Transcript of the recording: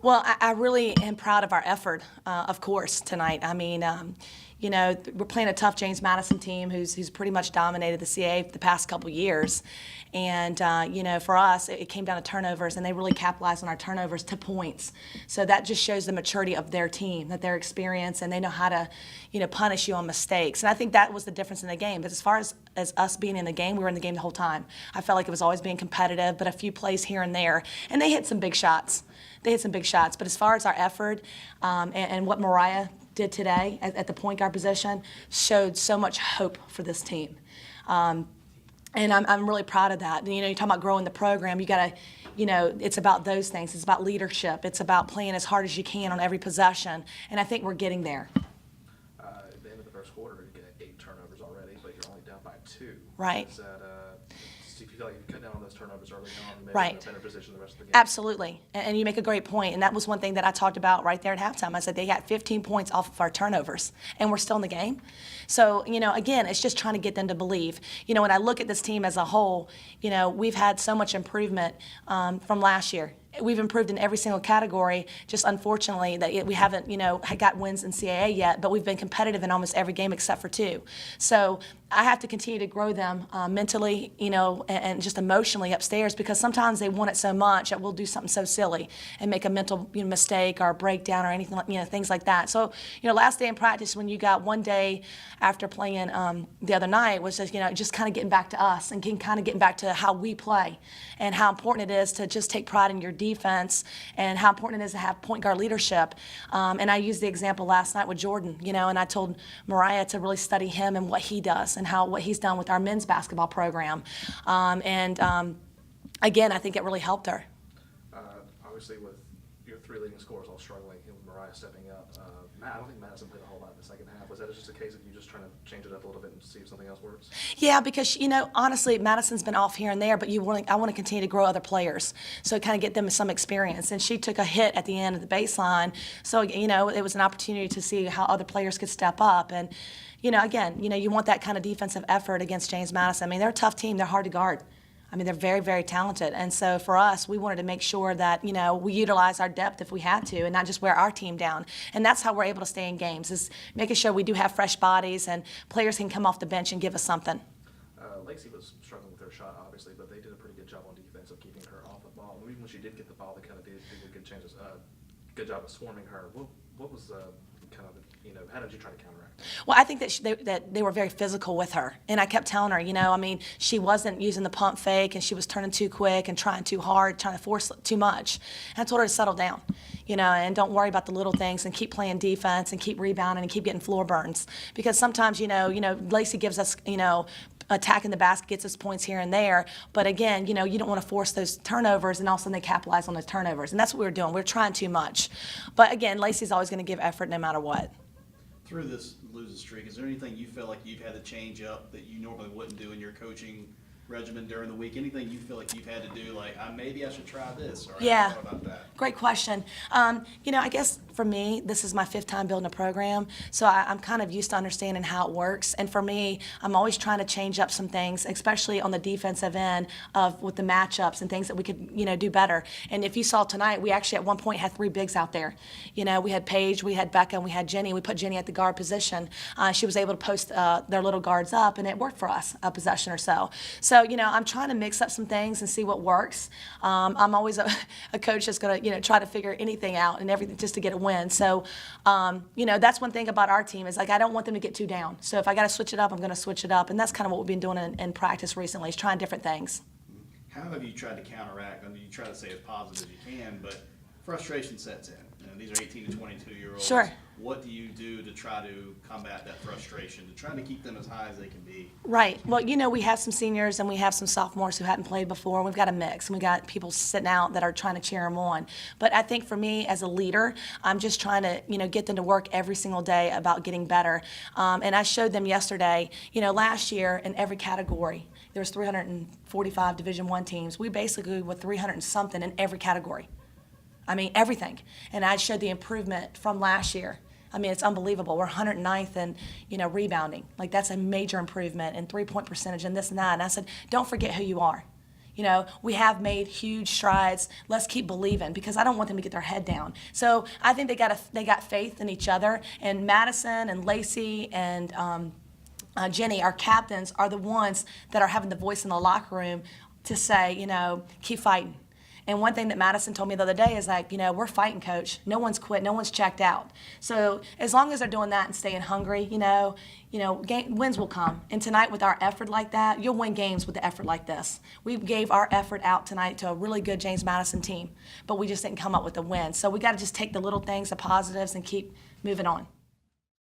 Well, I really am proud of our effort, of course, tonight. I mean, we're playing a tough James Madison team who's pretty much dominated the CAA the past couple years. And, for us, it came down to turnovers, and they really capitalized on our turnovers to points. So that just shows the maturity of their team, that their experience, and they know how to, punish you on mistakes. And I think that was the difference in the game. But as far as us being in the game, we were in the game the whole time. I felt like it was always being competitive, but a few plays here and there. And they hit some big shots. But as far as our effort and what Mariah did today at the point guard position showed so much hope for this team. And I'm really proud of that. And, you're talking about growing the program. You got to, it's about those things. It's about leadership. It's about playing as hard as you can on every possession. And I think we're getting there. At the end of the first quarter, you get 8 turnovers already, but you're only down by 2. Right. Is that, do you feel like you cut down on those turnovers early on, maybe right. in a better position the rest of the game? Absolutely. And you make a great point. And that was one thing that I talked about right there at halftime. I said they got 15 points off of our turnovers, and we're still in the game. So, again, it's just trying to get them to believe. When I look at this team as a whole, we've had so much improvement from last year. We've improved in every single category. Just unfortunately that we haven't, got wins in CAA yet, but we've been competitive in almost every game except for 2. So I have to continue to grow them mentally, and just emotionally upstairs, because sometimes they want it so much that we'll do something so silly and make a mental mistake or a breakdown or anything, things like that. So, last day in practice, when you got one day after playing the other night, was just, just kind of getting back to us and kind of getting back to how we play and how important it is to just take pride in your defense and how important it is to have point guard leadership. And I used the example last night with Jordan, and I told Mariah to really study him and what he does and what he's done with our men's basketball program. Again, I think it really helped her. Obviously, with your 3 leading scorers all struggling, and with Mariah stepping up, I don't think Madison played a whole lot in the second half. Was that just a case of you just trying to change it up a little bit and see if something else works? Yeah, because, honestly, Madison's been off here and there, but I want to continue to grow other players, so kind of get them some experience. And she took a hit at the end of the baseline, so, it was an opportunity to see how other players could step up. And, again, you want that kind of defensive effort against James Madison. I mean, they're a tough team. They're hard to guard. I mean, they're very, very talented. And so for us, we wanted to make sure that, we utilize our depth if we had to and not just wear our team down. And that's how we're able to stay in games, is making sure we do have fresh bodies and players can come off the bench and give us something. Lacey was struggling with her shot, obviously, but they did a pretty good job on defense of keeping her off the ball. And even when she did get the ball, they kind of did a good job of swarming her. What was how did you try to counteract? Well, I think that they were very physical with her. And I kept telling her, she wasn't using the pump fake, and she was turning too quick and trying too hard, trying to force too much. And I told her to settle down, and don't worry about the little things and keep playing defense and keep rebounding and keep getting floor burns. Because sometimes, Lacey gives us, attacking the basket gets us points here and there. But again, you don't want to force those turnovers, and all of a sudden they capitalize on those turnovers. And that's what we were doing. We were trying too much. But again, Lacey's always going to give effort no matter what. Through this losing streak, is there anything you feel like you've had to change up that you normally wouldn't do in your coaching regimen during the week? Anything you feel like you've had to do, like maybe I should try this, or yeah, thought about that? Great question. I guess for me, this is my 5th time building a program, so I'm kind of used to understanding how it works. And for me, I'm always trying to change up some things, especially on the defensive end with the matchups and things that we could, do better. And if you saw tonight, we actually at one point had 3 bigs out there. We had Paige, we had Becca, and we had Jenny. We put Jenny at the guard position. She was able to post their little guards up, and it worked for us a possession or so. So, I'm trying to mix up some things and see what works. I'm always a coach that's going to, try to figure anything out and everything just to get a win. So, that's one thing about our team is, I don't want them to get too down. So if I got to switch it up, I'm going to switch it up. And that's kind of what we've been doing in practice recently, is trying different things. How have you tried to counteract? I mean, you try to stay as positive as you can, but frustration sets in. These are 18 to 22-year-olds. Sure. What do you do to try to combat that frustration, to try to keep them as high as they can be? Right. Well, we have some seniors and we have some sophomores who hadn't played before. We've got a mix, and we've got people sitting out that are trying to cheer them on. But I think for me as a leader, I'm just trying to, get them to work every single day about getting better. And I showed them yesterday, last year in every category, there was 345 Division I teams. We basically were 300 and something in every category. I mean, everything. And I showed the improvement from last year. I mean, it's unbelievable. We're 109th in, rebounding. That's a major improvement, and 3-point percentage and this and that. And I said, don't forget who you are. we have made huge strides. Let's keep believing, because I don't want them to get their head down. So I think they got faith in each other, and Madison and Lacey and Jenny, our captains, are the ones that are having the voice in the locker room to say, keep fighting. And one thing that Madison told me the other day is like, we're fighting, coach. No one's quit. No one's checked out. So as long as they're doing that and staying hungry, wins will come. And tonight, with our effort like that, you'll win games with the effort like this. We gave our effort out tonight to a really good James Madison team, but we just didn't come up with a win. So we got to just take the little things, the positives, and keep moving on.